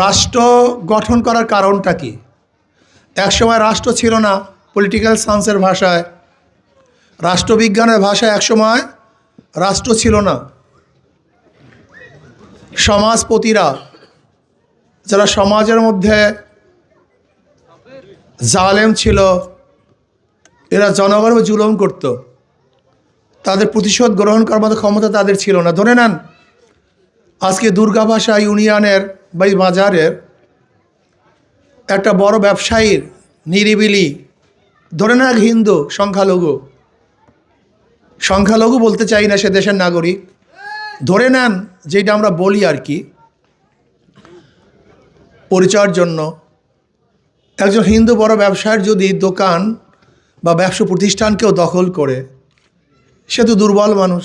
রাষ্ট্র গঠন করার কারণটা কি? একসময় রাষ্ট্র ছিল না, পলিটিক্যাল সায়েন্সের ভাষায়, রাষ্ট্রবিজ্ঞানের ভাষায় একসময় রাষ্ট্র ছিল না। সমাজপতিরা, যারা সমাজের মধ্যে জালেম ছিল, এরা জনগণের জুলুম করত, তাদের প্রতিশোধ গ্রহণ করার মতো ক্ষমতা তাদের ছিল না। ধরে নেন আজকে দুর্গাভাষা ইউনিয়নের বা বাজারের একটা বড় ব্যবসায়ীর নিরিবিলি, ধরে নেন এক হিন্দু সংখ্যালঘু বলতে চাই না, সে দেশের নাগরিক, ধরে নেন যেটা আমরা বলি আর কি পরিচয়ের জন্য, একজন হিন্দু বড় ব্যবসায়ীর যদি দোকান বা ব্যবসা প্রতিষ্ঠানকেও দখল করে, সে তো দুর্বল মানুষ,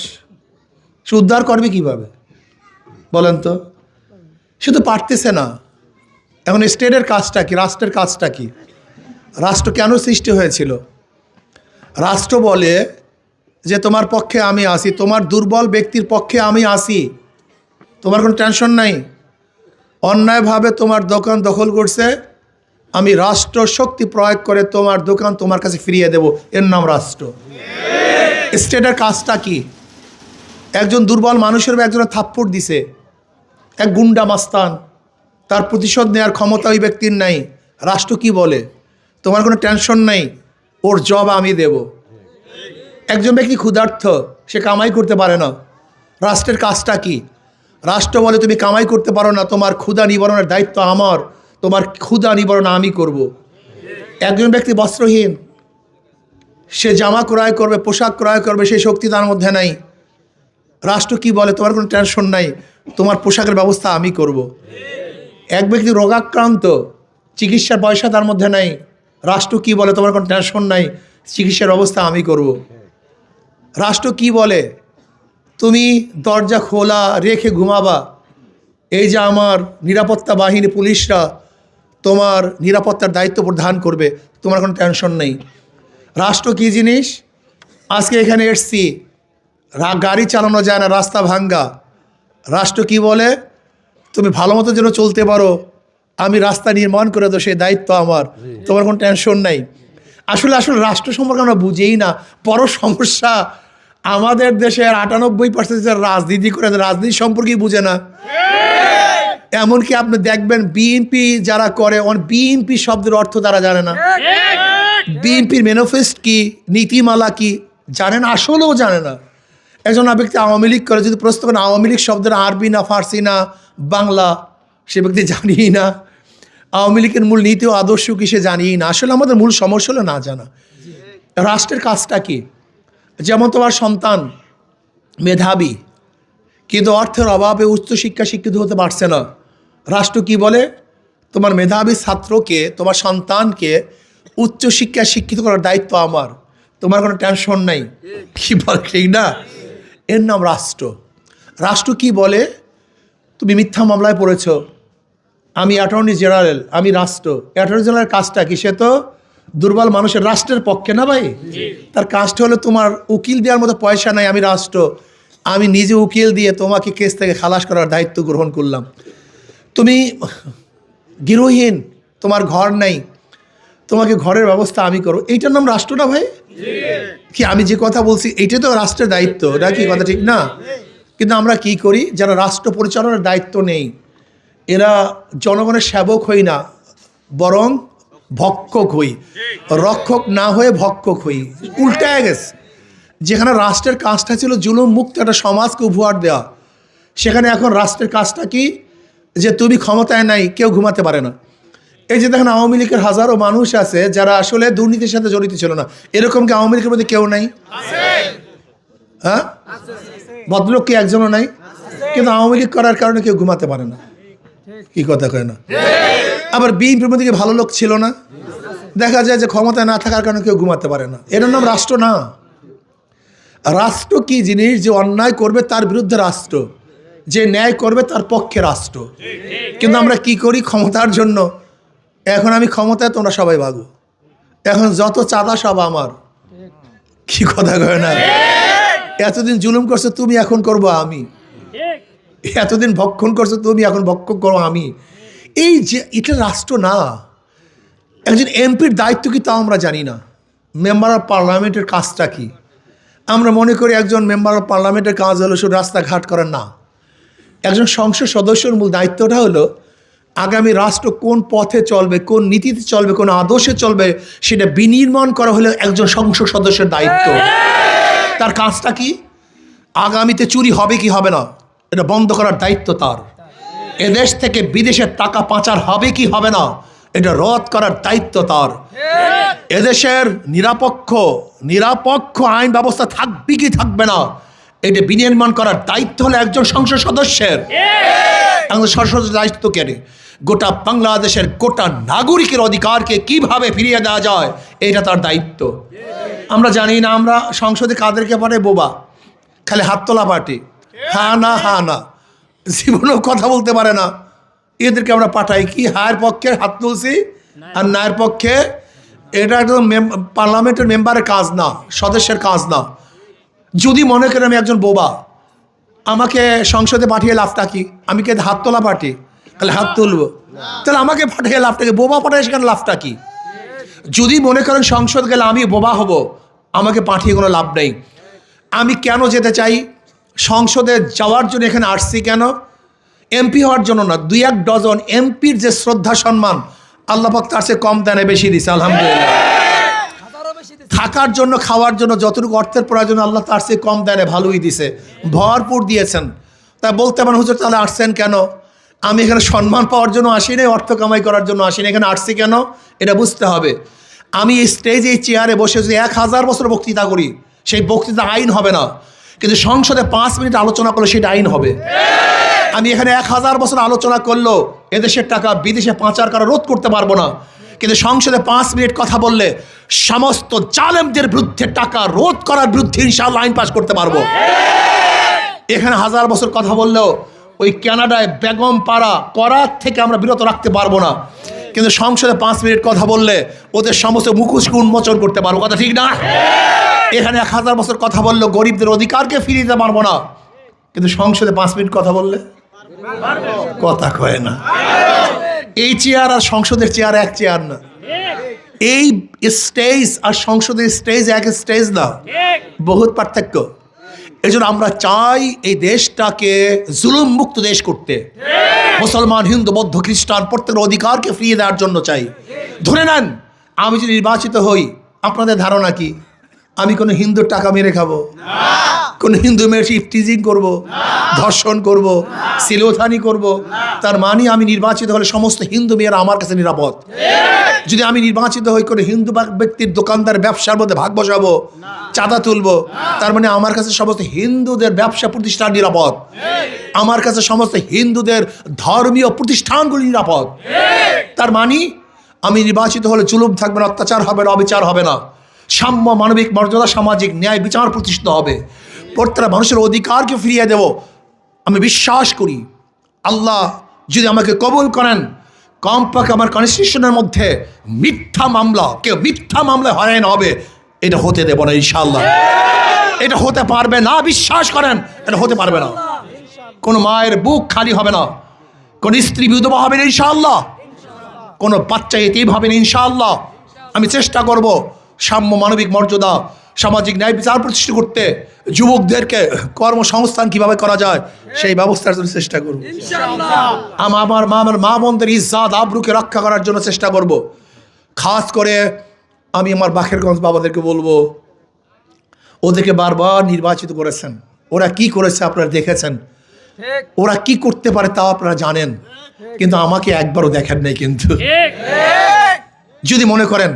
সে উদ্ধার করবে কীভাবে বলেন তো? সে তো পারতেছে না। এখন স্টেটের কাজটা কি, রাষ্ট্রের কাজটা কি? রাষ্ট্র কেন সৃষ্টি হয়েছিল? রাষ্ট্র বলে যে তোমার পক্ষে আমি আসি, তোমার দুর্বল ব্যক্তির পক্ষে আমি আসি, তোমার কোনো টেনশন নাই। অন্যায়ভাবে তোমার দোকান দখল করছে, আমি রাষ্ট্র শক্তি প্রয়োগ করে তোমার দোকান তোমার কাছে ফিরিয়ে দেব, এর নাম রাষ্ট্র। স্টেটের কাজটা কি? একজন দুর্বল মানুষের একজনের থাপ্পড় দিছে এক গুন্ডা মাস্তান, তার প্রতিশোধ নেওয়ার ক্ষমতা ওই ব্যক্তির নাই। রাষ্ট্র কি বলে? তোমার কোনো টেনশন নাই, ওর জব আমি দেব। একজন ব্যক্তি ক্ষুধার্ত, সে কামাই করতে পারে না, রাষ্ট্রের কাজটা কি? রাষ্ট্র বলে তুমি কামাই করতে পারো না, তোমার ক্ষুধা নিবারণের দায়িত্ব আমার, তোমার ক্ষুধা নিবারণ আমি করব। একজন ব্যক্তি বস্ত্রহীন, সে জামা ক্রয় করবে, পোশাক ক্রয় করবে, সেই শক্তি তার মধ্যে নাই। রাষ্ট্র কি বলে? তোমার কোনো টেনশন নাই, তোমার পোশাকের ব্যবস্থা আমি করব। এক ব্যক্তি রোগাক্রান্ত, চিকিৎসার পয়সা তার মধ্যে নাই, রাষ্ট্র কি বলে? তোমার কোনো টেনশন নাই, চিকিৎসার ব্যবস্থা আমি করব। রাষ্ট্র কি বলে? তুমি দরজা খোলা রেখে ঘুমাবা, এই যে আমার নিরাপত্তা বাহিনী পুলিশরা তোমার নিরাপত্তার দায়িত্ব প্রদান করবে, তোমার কোনো টেনশন নেই। রাষ্ট্র কী জিনিস? আজকে এখানে এসছি, গাড়ি চালানো যায় না, রাস্তা ভাঙ্গা, রাষ্ট্র কি বলে? তুমি ভালো মতো যেন চলতে পারো, আমি রাস্তা নির্মাণ করে দেবো, সেই দায়িত্ব আমার, তোমার কোনো টেনশন নাই। আসলে রাষ্ট্র সম্পর্কে আমরা বুঝেই না। বড় সমস্যা, আমাদের দেশের 98% রাজনীতি করে, রাজনীতি সম্পর্কেই বুঝে না। এমনকি আপনি দেখবেন বিএনপি যারা করে, বিএনপি শব্দের অর্থ তারা জানে না, বিএনপির ম্যানিফেস্টো কি, নীতিমালা কি জানে না, আসলেও জানে না। একজন ব্যক্তি আওয়ামী লীগ করে, যদি প্রশ্ন করেন আওয়ামী লীগ শব্দের আরবি না ফার্সি না বাংলা, সে ব্যক্তি জানিই না। আওয়ামী লীগের মূল নীতি ও আদর্শ কি সে জানিই না। আসলে আমাদের মূল সমস্যা হলো না জানা। রাষ্ট্রের কাজটা কি? যেমন তোমার সন্তান মেধাবী, কিন্তু অর্থের অভাবে উচ্চশিক্ষা শিক্ষিত হতে পারছে না, রাষ্ট্র কি বলে? তোমার মেধাবী ছাত্রকে, তোমার সন্তানকে উচ্চশিক্ষা শিক্ষিত করার দায়িত্ব আমার, তোমার কোনো টেনশন নাই। কি বলে? ঠিক না? এর নাম রাষ্ট্র। রাষ্ট্র কি বলে? তুমি মিথ্যা মামলায় পড়েছ, আমি অ্যাটর্নি জেনারেল, আমি রাষ্ট্র। অ্যাটর্নি জেনারেলের কাজটা কি? সে তো দুর্বল মানুষের, রাষ্ট্রের পক্ষে না ভাই। তার কাজটা হলো তোমার উকিল দেওয়ার মতো পয়সা নাই, আমি রাষ্ট্র, আমি নিজে উকিল দিয়ে তোমাকে কেস থেকে খালাস করার দায়িত্ব গ্রহণ করলাম। তুমি গৃহহীন, তোমার ঘর নাই, তোমাকে ঘরের ব্যবস্থা আমি করো, এইটার নাম রাষ্ট্র না ভাই? কি আমি যে কথা বলছি এইটা তো রাষ্ট্রের দায়িত্ব, এটা কি কথা ঠিক না? কিন্তু আমরা কি করি, যারা রাষ্ট্র পরিচালনার দায়িত্ব নেই, এরা জনগণের সেবক হই না, বরং ভক্ষক হই, রক্ষক না হয়ে ভক্ষক হই। উল্টায় গেছে। যেখানে রাষ্ট্রের কাজটা ছিল জুলুম মুক্ত একটা সমাজকে উপহার দেওয়া, সেখানে এখন রাষ্ট্রের কাজটা কি? যে তুমি ক্ষমতায় নাই, কেউ ঘুমাতে পারে না। এই যে দেখেন আওয়ামী লীগের হাজারো মানুষ আছে যারা আসলে দুর্নীতির সাথে জড়িত ছিল না, এরকম কি আওয়ামী লীগের মধ্যে কেউ নাই? হ্যাঁ, ভদ্রলোক কি একজনও নাই? কিন্তু আওয়ামী লীগ করার কারণে কেউ ঘুমাতে পারে না। কি কথা কয় না? আবার বিএনপির মধ্যে কি ভালো লোক ছিল না? দেখা যায় যে ক্ষমতায় না থাকার কারণে কেউ ঘুমাতে পারে না। এর নাম রাষ্ট্র না। রাষ্ট্র কি জিনিস? যে অন্যায় করবে তার বিরুদ্ধে রাষ্ট্র, যে ন্যায় করবে তার পক্ষে রাষ্ট্র। কিন্তু আমরা কি করি? ক্ষমতার জন্য, এখন আমি ক্ষমতায়, তোমরা সবাই ভাগো, এখন যত চাঁদা সব আমার। কি কথা কয় না? এতদিন জুলুম করছো তুমি, এখন করবো আমি। এতদিন ভক্ষণ করছো তুমি, এখন ভক্ষণ করো আমি। এই যে এটা রাষ্ট্র না, একজন এমপির দায়িত্ব কি তাও আমরা জানি না। মেম্বার অফ পার্লামেন্টের কাজটা কি? আমরা মনে করি একজন মেম্বার অফ পার্লামেন্টের কাজ হলো শুধু রাস্তাঘাট করার। না, একজন সংসদ সদস্যর মূল দায়িত্বটা হলো আগামী রাষ্ট্র কোন পথে চলবে, কোন নীতিতে চলবে, কোন আদর্শে চলবে, সেটা বিনির্মাণ করা হলো একজন সংসদ সদস্যের দায়িত্ব। তার কাজটা কি? আগামীতে চুরি হবে কি হবে না এটা বন্ধ করার দায়িত্ব তার। এদেশ থেকে বিদেশের টাকা পাচার হবে কি হবে না এটা রোধ করার দায়িত্ব তার। এদেশের নিরপেক্ষ আইন ব্যবস্থা থাকবে কি থাকবে না এটা বিনির্মাণ করার দায়িত্ব হলো একজন সংসদ সদস্যের। একজন সংসদ দায়িত্ব কেন? গোটা বাংলাদেশের গোটা নাগরিকের অধিকারকে কিভাবে ফিরিয়ে দেওয়া যায় এটা তার দায়িত্ব। আমরা জানি না, আমরা সংসদে কাদেরকে পাঠাই? বোবা, খালি হাত তোলা পার্টি, হ্যাঁ না, জীবনেও কথা বলতে পারে না, এদেরকে আমরা পাঠাই কি? হায়ের পক্ষে হাত তুলছি আর নায়ের পক্ষে। এটা একদম পার্লামেন্টের মেম্বারের কাজ না, সদস্যের কাজ না। যদি মনে করেন আমি একজন বোবা, আমাকে সংসদে পাঠিয়ে লাভটা কি? আমি কি হাত তোলা পার্টি? তাহলে হাত তুলবো, তাহলে আমাকে পাঠিয়ে লাভটা কি? বোবা পাঠায় সেখানে লাভটা কি? যদি মনে করেন সংসদ গেলে আমি বোবা হব, আমাকে পাঠিয়ে কোনো লাভ নেই। আমি কেন যেতে চাই? সংসদে যাওয়ার জন্য এখানে আসছি কেন? এমপি হওয়ার জন্য না। 2-1 ডজন এমপির যে শ্রদ্ধা সম্মান আল্লাহ পাক তার চেয়ে কম দেনে বেশি দিছে, আলহামদুলিল্লাহ। থাকার জন্য, খাওয়ার জন্য যতটুকু অর্থের প্রয়োজন আল্লাহ তার চেয়ে কম দেনে ভালোই দিছে, ভরপুর দিয়েছেন। তাই বলতে পারেন হুজুর তাহলে আসছেন কেন? আমি এখানে সম্মান পাওয়ার জন্য আসিনি, অর্থ কামাই করার জন্য আসিনি। এখানে আসছি কেন এটা বুঝতে হবে। আমি এই স্টেজে, এই চেয়ারে বসে যদি 1000 বছর বক্তৃতা করি, সেই বক্তৃতা আইন হবে না, কিন্তু সংসদে 5 মিনিট আলোচনা করলে সেটা আইন হবে। আমি এখানে 1000 বছর আলোচনা করলো এদেশের টাকা বিদেশে পাচার করা রোধ করতে পারবো না, কিন্তু সংসদে 5 মিনিট কথা বললে সমস্ত জালেমদের বিরুদ্ধে টাকা রোধ করার বিরুদ্ধে ইনশাআল্লাহ আইন পাস করতে পারবো। এখানে 1000 বছর কথা বললেও ওই কানাডায় বেগম পাড়া করার থেকে আমরা বিরত রাখতে পারবো না, কিন্তু সংসদে 5 মিনিট কথা বললে ওদের সমস্ত মুখোশকে উন্মোচন করতে পারবো। কথা ঠিক না? এখানে 1000 বছর কথা বললেও গরিবদের অধিকারকে ফিরিয়ে দিতে পারবো না, কিন্তু সংসদে 5 মিনিট কথা বললে কথা কয় না। এই চেয়ার আর সংসদের চেয়ার এক চেয়ার না। এই স্টেজ আর সংসদের স্টেজ এক স্টেজ না, বহুত পার্থক্য। এই জন্য আমরা চাই এই দেশটাকে জুলুম মুক্ত দেশ করতে। মুসলমান, হিন্দু, বৌদ্ধ, খ্রিস্টান প্রত্যেকের অধিকারকে ফিরিয়ে দেওয়ার জন্য চাই। ধরে নেন আমি যদি নির্বাচিত হই, আপনাদের ধারণা কি আমি কোনো হিন্দুর টাকা মেরে খাবো? কোন হিন্দু মেয়ের টিজিং করব, ধর্ষণ করব, সিলোথানি করব? তার মানে আমি নির্বাচিত হলে সমস্ত হিন্দু মেয়েরা আমার কাছে নিরাপদ। যদি আমি নির্বাচিত হই করে হিন্দু ব্যক্তির দোকানদার ব্যবসার মধ্যে ভাগ বসাবো, চাঁদা তুলবো, তার মানে আমার কাছে সমস্ত হিন্দুদের ব্যবসা প্রতিষ্ঠান নিরাপদ, আমার কাছে সমস্ত হিন্দুদের ধর্মীয় প্রতিষ্ঠানগুলি নিরাপদ। তার মানে আমি নির্বাচিত হলে জুলুম থাকবে না, অত্যাচার হবে না, অবিচার হবে না, সাম্য, মানবিক মর্যাদা, সামাজিক ন্যায় বিচার প্রতিষ্ঠিত হবে। প্রত্যেকটা মানুষের অধিকারকে ফিরিয়ে দেব। আমি বিশ্বাস করি আল্লাহ যদি আমাকে কবুল করেন, কমপক্ষে আমার কনস্টিটিউশনের মধ্যে মিথ্যা মামলা, কেউ মিথ্যা মামলায় হয়রান হবে এটা হতে দেব না ইনশাআল্লাহ। এটা হতে পারবে না, বিশ্বাস করেন এটা হতে পারবে না। কোনো মায়ের বুক খালি হবে না, কোন স্ত্রী বিধবা হবে না ইনশাআল্লাহ, কোনো বাচ্চা এতিম হবে না ইনশাআল্লাহ। আমি চেষ্টা করব সাম্য, মানবিক মর্যাদা, সামাজিক ন্যায় বিচার প্রতিষ্ঠা করতে। যুবকদেরকে কর্মসংস্থান কিভাবে করা যায় সেই ব্যবস্থার জন্য চেষ্টা করব। আমার মা বোনদের ইজ্জত আবরুকে রক্ষা করার জন্য চেষ্টা করব। খাস করে আমি আমার বাখেরগঞ্জ বাবাদেরকে বলবো, ওদেরকে বারবার নির্বাচিত করেছেন, ওরা কি করেছে আপনারা দেখেছেন, ওরা কি করতে পারে তাও আপনারা জানেন, কিন্তু আমাকে একবারও দেখেন নাই। কিন্তু যদি মনে করেন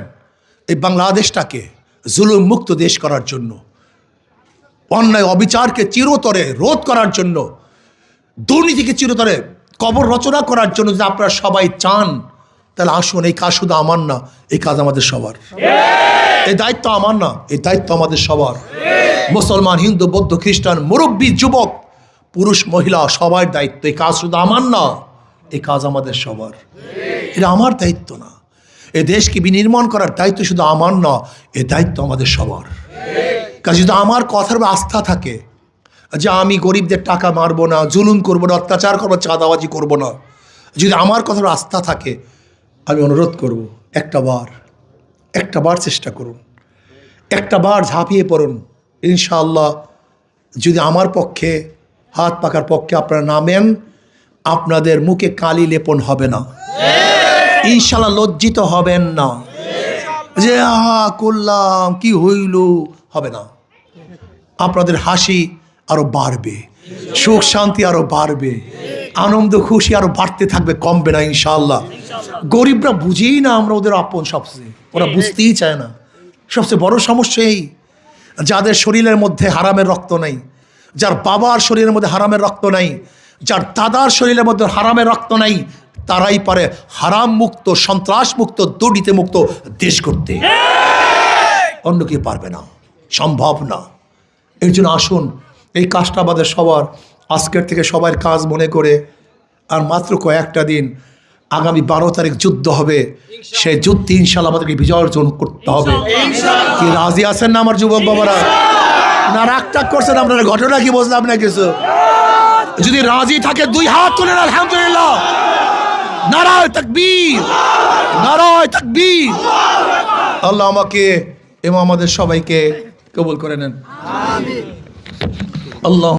এই বাংলাদেশটাকে জুলুম মুক্ত দেশ করার জন্য, অন্যায় অবিচারকে চিরতরে রোধ করার জন্য, দুর্নীতিকে চিরতরে কবর রচনা করার জন্য যদি আপনারা সবাই চান, তাহলে আসুন। এই কাজ শুধু আমার না, এই কাজ আমাদের সবার। এই দায়িত্ব আমার না, এই দায়িত্ব আমাদের সবার। মুসলমান, হিন্দু, বৌদ্ধ, খ্রিস্টান, মুরব্বী, যুবক, পুরুষ, মহিলা সবার দায়িত্ব। এই কাজ শুধু আমার না, এই কাজ আমাদের সবার। এটা আমার দায়িত্ব না, এই দেশকে বিনির্মাণ করার দায়িত্ব শুধু আমার না, এই দায়িত্ব আমাদের সবার। কাজে যদি আমার কথার আস্থা থাকে যে আমি গরিবদের টাকা মারবো না, জুলুম করবো না, অত্যাচার করবো, চাঁদাবাজি করবো না, যদি আমার কথার আস্থা থাকে, আমি অনুরোধ করব, একটা বার চেষ্টা করুন, একটা বার ঝাঁপিয়ে পড়ুন। ইনশাআল্লাহ যদি আমার পক্ষে, হাত পাকার পক্ষে আপনারা নামেন, আপনাদের মুখে কালি লেপন হবে না, ইনশাআল্লাহ লজ্জিত হবেন না যে আহা করলাম কি হইল, হবে না। আপনাদের হাসি আরো বাড়বে, সুখ শান্তি আরো বাড়বে, আনন্দ খুশি আরো বাড়তে থাকবে, কমবে না ইনশাআল্লাহ। গরিবরা বুঝেই না আমরা ওদের আপন, সবচেয়ে ওরা বুঝতেই চায় না। সবচেয়ে বড় সমস্যা এই, যাদের শরীরের মধ্যে হারামের রক্ত নাই, যার বাবার শরীরের মধ্যে হারামের রক্ত নাই, যার দাদার শরীরের মধ্যে হারামের রক্ত নাই, তারাই পারে হারাম মুক্ত, সন্ত্রাস মুক্ত, দুর্নীতি মুক্ত দেশ করতে, অন্য কেউ পারবে না, সম্ভব না। এর জন্য আসুন, এই কাজটা আমাদের সবার, আজকের থেকে সবার কাজ মনে করে, আর মাত্র কয়েকটা দিন, আগামী 12 তারিখ যুদ্ধ হবে, সেই যুদ্ধে ইনশাআল্লাহ আমাদেরকে বিজয় অর্জন করতে হবে। কি রাজি আছেন না আমার যুবক বাবারা? না রাগ টাগ করছেন আপনারা? ঘটনা কি বুঝলাম না কিছু। যদি রাজি থাকে 2 হাত তুলেন আলহামদুলিল্লাহ, নারায়ে তাকবীর, নারায়ে তাকবীর। আল্লাহ আমাকে এবং আমাদের সবাইকে কবুল করে নেন, আমিন। আল্লাহ।